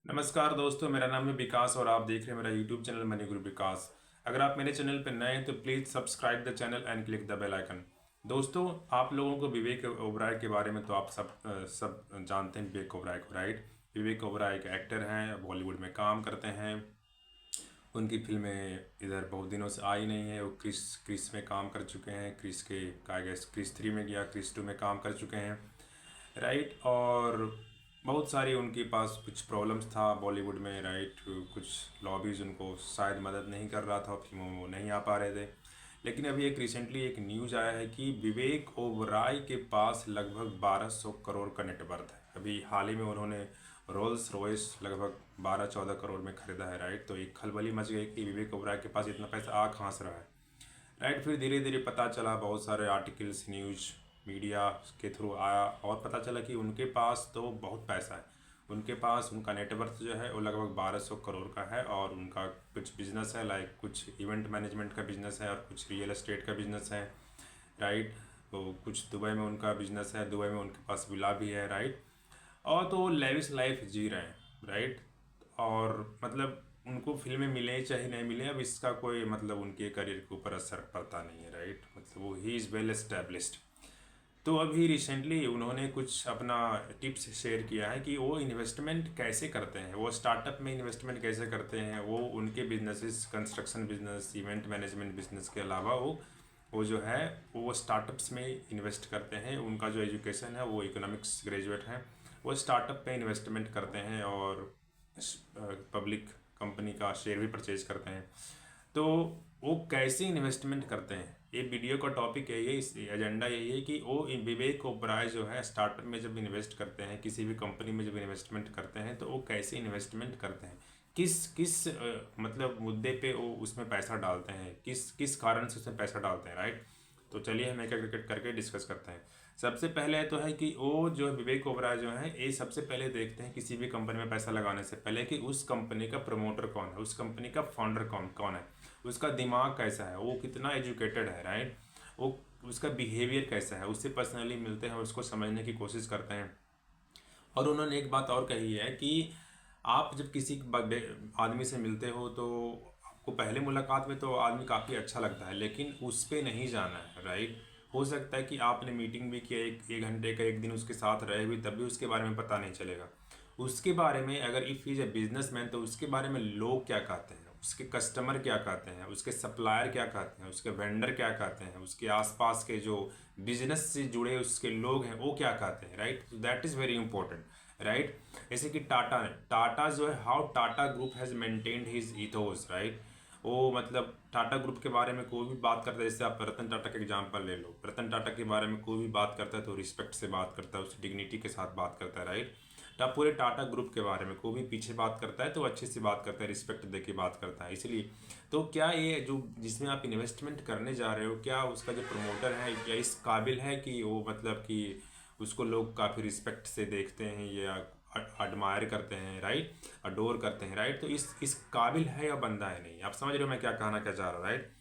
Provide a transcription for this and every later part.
नमस्कार दोस्तों, मेरा नाम है विकास और आप देख रहे हैं मेरा यूट्यूब चैनल मनी गुरु विकास। अगर आप मेरे चैनल पर नए हैं तो please subscribe the channel and click the bell icon. दोस्तों, आप लोगों को विवेक ओबराय के बारे में तो आप सब जानते हैं। विवेक ओबराय को, राइट। विवेक ओबराय एक एक्टर हैं, बॉलीवुड में काम करते हैं। उनकी फिल्में इधर बहुत दिनों से आई नहीं है। वो क्रिस क्रिस में काम कर चुके हैं, क्रिस के का गैस क्रिस 3 में गया, क्रिस 2 में काम कर चुके हैं, राइट। और बहुत सारी उनके पास कुछ प्रॉब्लम्स था बॉलीवुड में, राइट। कुछ लॉबीज़ उनको शायद मदद नहीं कर रहा था, फिल्मों में वो नहीं आ पा रहे थे। लेकिन अभी एक रिसेंटली एक न्यूज़ आया है कि विवेक ओबराय के पास लगभग 1200 करोड़ का नेटवर्थ है। अभी हाल ही में उन्होंने रोल्स रॉयस लगभग 12-14 करोड़ में खरीदा है, राइट। तो एक खलबली मच गई कि विवेक ओबराय के पास इतना पैसा आ कहाँ से रहा है, राइट। फिर धीरे धीरे पता चला, बहुत सारे आर्टिकल्स न्यूज मीडिया के थ्रू आया और पता चला कि उनके पास तो बहुत पैसा है। उनके पास उनका नेटवर्थ जो है वो लगभग 1200 करोड़ का है। और उनका कुछ बिजनेस है, लाइक कुछ इवेंट मैनेजमेंट का बिजनेस है और कुछ रियल एस्टेट का बिजनेस है, राइट। तो कुछ दुबई में उनका बिजनेस है, दुबई में उनके पास विला भी है, राइट। और तो लेविश लाइफ जी रहे हैं, राइट। और मतलब उनको फिल्में मिले चाहे नहीं मिले, अब इसका कोई मतलब उनके करियर के ऊपर असर पड़ता नहीं है, राइट। मतलब वो ही इज़ वेल एस्टेब्लिश्ड। तो अभी रिसेंटली उन्होंने कुछ अपना टिप्स शेयर किया है कि वो इन्वेस्टमेंट कैसे करते हैं, वो स्टार्टअप में इन्वेस्टमेंट कैसे करते हैं। वो उनके businesses, construction business, event management business के अलावा वो जो है वो स्टार्टअप्स में इन्वेस्ट करते हैं। उनका जो एजुकेशन है वो इकोनॉमिक्स ग्रेजुएट हैं। वो स्टार्टअप पे इन्वेस्टमेंट करते हैं और पब्लिक कंपनी का शेयर भी परचेज करते हैं। तो वो कैसे इन्वेस्टमेंट करते हैं, ये वीडियो का टॉपिक यही है, इस एजेंडा यही है कि वो विवेक ओबराय जो है स्टार्टअप में जब इन्वेस्ट करते हैं, किसी भी कंपनी में जब इन्वेस्टमेंट करते हैं, तो वो कैसे इन्वेस्टमेंट करते हैं, किस किस मतलब मुद्दे पे वो उसमें पैसा डालते हैं, किस किस कारण से उसमें पैसा डालते हैं, राइट। तो चलिए हम एक एक करके डिस्कस करते हैं। सबसे पहले तो है कि वो जो विवेक ओबराय जो है, ये सबसे पहले देखते हैं किसी भी कंपनी में पैसा लगाने से पहले कि उस कंपनी का प्रमोटर कौन है, उस कंपनी का फाउंडर कौन कौन है, उसका दिमाग कैसा है, वो कितना एजुकेटेड है, राइट। वो उसका बिहेवियर कैसा है, उससे पर्सनली मिलते हैं, उसको समझने की कोशिश करते हैं। और उन्होंने एक बात और कही है कि आप जब किसी आदमी से मिलते हो तो आपको पहले मुलाकात में तो आदमी काफ़ी अच्छा लगता है, लेकिन उस पर नहीं जाना है, राइट। हो सकता है कि आपने मीटिंग भी किया, एक घंटे का, एक दिन उसके साथ रहे भी, तब भी उसके बारे में पता नहीं चलेगा। उसके बारे में अगर इफ़ इज़ ए बिजनेसमैन तो उसके बारे में लोग क्या कहते हैं, उसके कस्टमर क्या कहते हैं, उसके सप्लायर क्या कहते हैं, उसके वेंडर क्या कहते हैं, उसके आसपास के जो बिजनेस से जुड़े उसके लोग हैं वो क्या कहते हैं, राइट। तो that is very important, right. जैसे कि टाटा जो है, how Tata group has maintained his ethos, right. वो मतलब टाटा ग्रुप के बारे में कोई भी बात करता है, जैसे आप रतन टाटा का एग्जांपल ले लो। रतन टाटा के बारे में कोई भी बात करता है तो रिस्पेक्ट से बात करता है, उसकी डिग्निटी के साथ बात करता है, राइट। पूरे टाटा ग्रुप के बारे में कोई भी पीछे बात करता है तो अच्छे से बात करता है, रिस्पेक्ट दे के बात करता है। इसलिए तो क्या ये जो जिसमें आप इन्वेस्टमेंट करने जा रहे हो, क्या उसका जो प्रमोटर है क्या इस काबिल है कि वो मतलब कि उसको लोग काफ़ी रिस्पेक्ट से देखते हैं या एडमायर करते हैं, राइट, अडोर करते हैं, राइट। तो इस काबिल है या बंदा है नहीं, आप समझ रहे हो मैं क्या कहना क्या चाह रहा हूँ, राइट।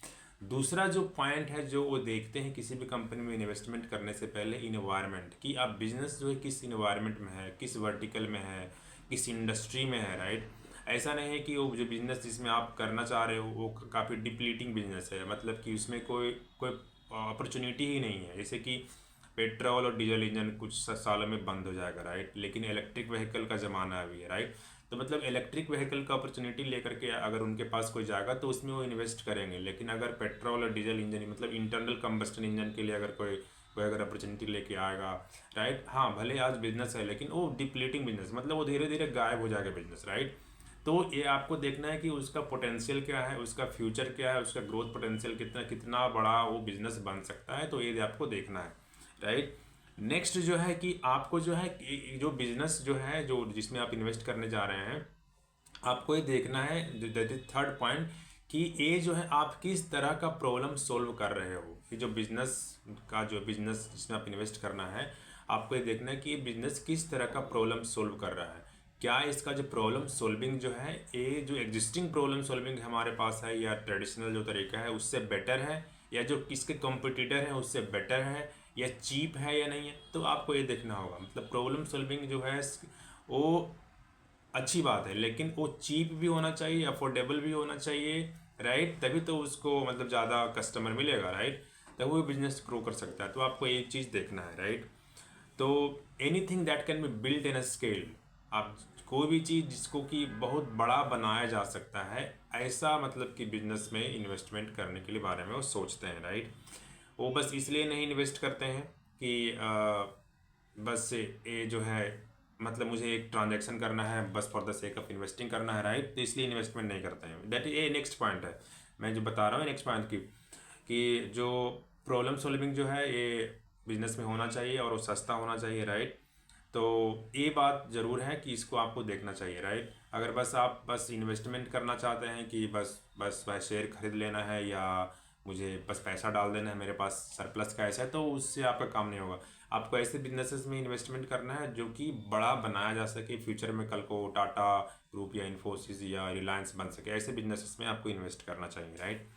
दूसरा जो पॉइंट है जो वो देखते हैं किसी भी कंपनी में इन्वेस्टमेंट करने से पहले, इन्वायरमेंट, कि आप बिजनेस जो है किस इन्वायरमेंट में है, किस वर्टिकल में है, किस इंडस्ट्री में है, राइट। ऐसा नहीं है कि वो जो बिजनेस जिसमें आप करना चाह रहे हो वो काफ़ी डिप्लीटिंग बिजनेस है, मतलब कि उसमें कोई कोई अपॉर्चुनिटी ही नहीं है। जैसे कि पेट्रोल और डीजल इंजन कुछ सालों में बंद हो जाएगा, राइट, लेकिन इलेक्ट्रिक व्हीकल का ज़माना अभी है, राइट। तो मतलब इलेक्ट्रिक व्हीकल का अपॉर्चुनिटी लेकर के अगर उनके पास कोई जाएगा तो उसमें वो इन्वेस्ट करेंगे। लेकिन अगर पेट्रोल और डीजल इंजन मतलब इंटरनल कंबस्टन इंजन के लिए अगर कोई कोई अगर अपॉर्चुनिटी लेके आएगा, राइट, हाँ भले आज बिजनेस है लेकिन वो डिप्लीटिंग बिजनेस, मतलब वो धीरे धीरे गायब हो जाएगा बिजनेस, राइट। तो ये आपको देखना है कि उसका पोटेंशियल क्या है, उसका फ्यूचर क्या है, उसका ग्रोथ पोटेंशियल कितना कितना बड़ा वो बिजनेस बन सकता है, तो ये आपको देखना है, राइट। नेक्स्ट जो है कि आपको जो है जो बिजनेस जो है जो जिसमें आप इन्वेस्ट करने जा रहे हैं, आपको ये देखना है, थर्ड पॉइंट, कि ये जो है आप किस तरह का प्रॉब्लम सोल्व कर रहे हो। ये जो बिजनेस जिसमें आप इन्वेस्ट करना है, आपको ये देखना है कि ये बिजनेस किस तरह का प्रॉब्लम सोल्व कर रहा है। क्या इसका जो प्रॉब्लम सोल्विंग जो है, ये जो एग्जिस्टिंग प्रॉब्लम सोल्विंग हमारे पास है या ट्रेडिशनल जो तरीका है उससे बेटर है, या जो किसके कॉम्पिटिटर हैं उससे बेटर है, या चीप है या नहीं है। तो आपको ये देखना होगा, मतलब प्रॉब्लम सोल्विंग जो है वो अच्छी बात है, लेकिन वो चीप भी होना चाहिए, अफोर्डेबल भी होना चाहिए, राइट। तभी तो उसको मतलब ज़्यादा कस्टमर मिलेगा, राइट। तब वो बिजनेस ग्रो कर सकता है। तो आपको एक चीज़ देखना है, राइट। तो anything that can be built in a scale, आप कोई भी चीज़ जिसको कि बहुत बड़ा बनाया जा सकता है, ऐसा मतलब कि बिजनेस में इन्वेस्टमेंट करने के लिए बारे में वो सोचते हैं, राइट। वो बस इसलिए नहीं इन्वेस्ट करते हैं कि बस ये जो है मतलब मुझे एक ट्रांजैक्शन करना है बस for the sake of investing करना है, राइट। तो इसलिए इन्वेस्टमेंट नहीं करते हैं। दैट ये नेक्स्ट पॉइंट है, मैं जो बता रहा हूँ नेक्स्ट पॉइंट की, कि जो प्रॉब्लम सॉल्विंग जो है ये बिजनेस में होना चाहिए और वो सस्ता होना चाहिए, राइट। तो ये बात ज़रूर है कि इसको आपको देखना चाहिए, राइट। अगर बस आप बस इन्वेस्टमेंट करना चाहते हैं कि बस बस वह शेयर खरीद लेना है या मुझे बस पैसा डाल देना है, मेरे पास सरप्लस कैश है, तो उससे आपका काम नहीं होगा। आपको ऐसे बिजनेसेस में इन्वेस्टमेंट करना है जो कि बड़ा बनाया जा सके, फ्यूचर में कल को टाटा ग्रुप या इन्फोसिस या रिलायंस बन सके, ऐसे बिजनेसेस में आपको इन्वेस्ट करना चाहिए, राइट।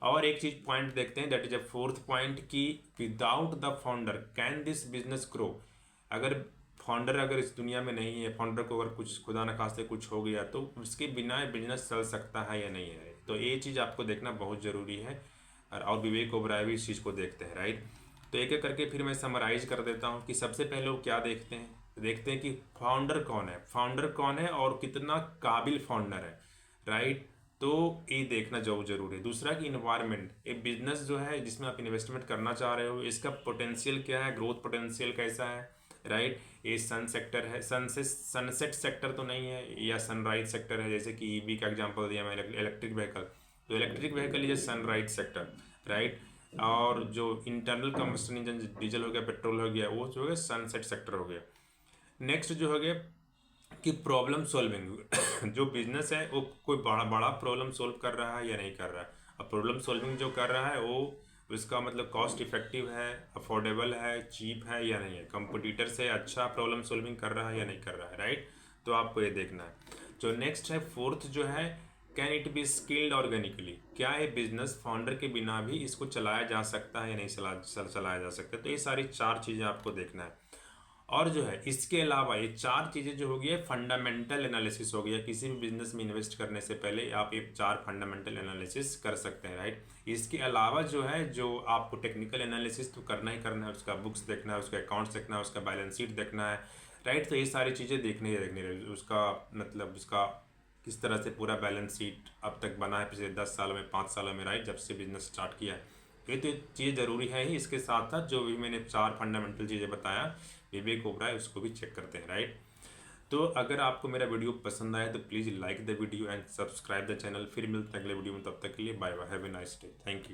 और एक चीज पॉइंट देखते हैं, that is a fourth point, कि without the founder can this business grow. अगर फाउंडर अगर इस दुनिया में नहीं है, फाउंडर को अगर कुछ खुदा न खास्ते कुछ हो गया, तो उसके बिना बिजनेस चल सकता है या नहीं है। तो ये चीज़ आपको देखना बहुत ज़रूरी है। और विवेक ओबराय भी इस चीज़ को देखते हैं, राइट। तो एक एक करके फिर मैं समराइज कर देता हूँ कि सबसे पहले वो क्या देखते हैं। देखते हैं कि फाउंडर कौन है, फाउंडर कौन है और कितना काबिल फाउंडर है, राइट। तो ये देखना जो जरूरी है। दूसरा कि इन्वायरमेंट, एक बिजनेस जो है जिसमें आप इन्वेस्टमेंट करना चाह रहे हो, इसका पोटेंशियल क्या है, ग्रोथ पोटेंशियल कैसा है, राइट। ये सन सेक्टर है, सनसेट सेक्टर तो नहीं है, या सनराइज सेक्टर है, जैसे कि ईवी का एग्जांपल दिया मैंने, इलेक्ट्रिक व्हीकल। तो electric vehicle is sunrise sector, right. और जो इंटरनल कंबस्टन इंजन, डीजल हो गया, पेट्रोल हो गया, वो जो है सनसेट सेक्टर हो गया। नेक्स्ट जो हो गया कि प्रॉब्लम सॉल्विंग जो बिजनेस है वो कोई बड़ा बड़ा प्रॉब्लम सॉल्व कर रहा है या नहीं कर रहा है। अब प्रॉब्लम सॉल्विंग जो कर रहा है वो उसका मतलब कॉस्ट इफेक्टिव है, अफोर्डेबल है, चीप है या नहीं है, कंपटीटर से अच्छा प्रॉब्लम सॉल्विंग कर रहा है या नहीं कर रहा है, राइट। तो आपको ये देखना है। जो नेक्स्ट है फोर्थ जो है, can it be skilled organically, क्या ये बिजनेस फाउंडर के बिना भी इसको चलाया जा सकता है या नहीं चलाया जा सकता है। तो ये सारी चार चीज़ें आपको देखना है। और जो है इसके अलावा ये चार चीज़ें जो हो गई है, फंडामेंटल एनालिसिस हो गया। किसी भी बिजनेस में इन्वेस्ट करने से पहले आप ये चार फंडामेंटल एनालिसिस कर सकते हैं, राइट। इसके अलावा जो है, जो आपको टेक्निकल एनालिसिस तो करना ही करना है, उसका बुक्स देखना है, उसका अकाउंट्स देखना है, उसका बैलेंस शीट देखना है, राइट। तो ये सारी चीज़ें देखनी है, उसका मतलब उसका किस तरह से पूरा बैलेंस शीट अब तक बना है पिछले 10 सालों में, 5 सालों में, राइट, जब से बिजनेस स्टार्ट किया है। ये तो चीज़ ज़रूरी है ही। इसके साथ साथ जो भी मैंने चार फंडामेंटल चीज़ें बताया, विवेक ओबराय उसको भी चेक करते हैं, राइट। तो अगर आपको मेरा वीडियो पसंद आया तो please like the video and subscribe the channel. फिर मिलते हैं अगले वीडियो में, तब तक के लिए bye bye, have a nice day, thank you.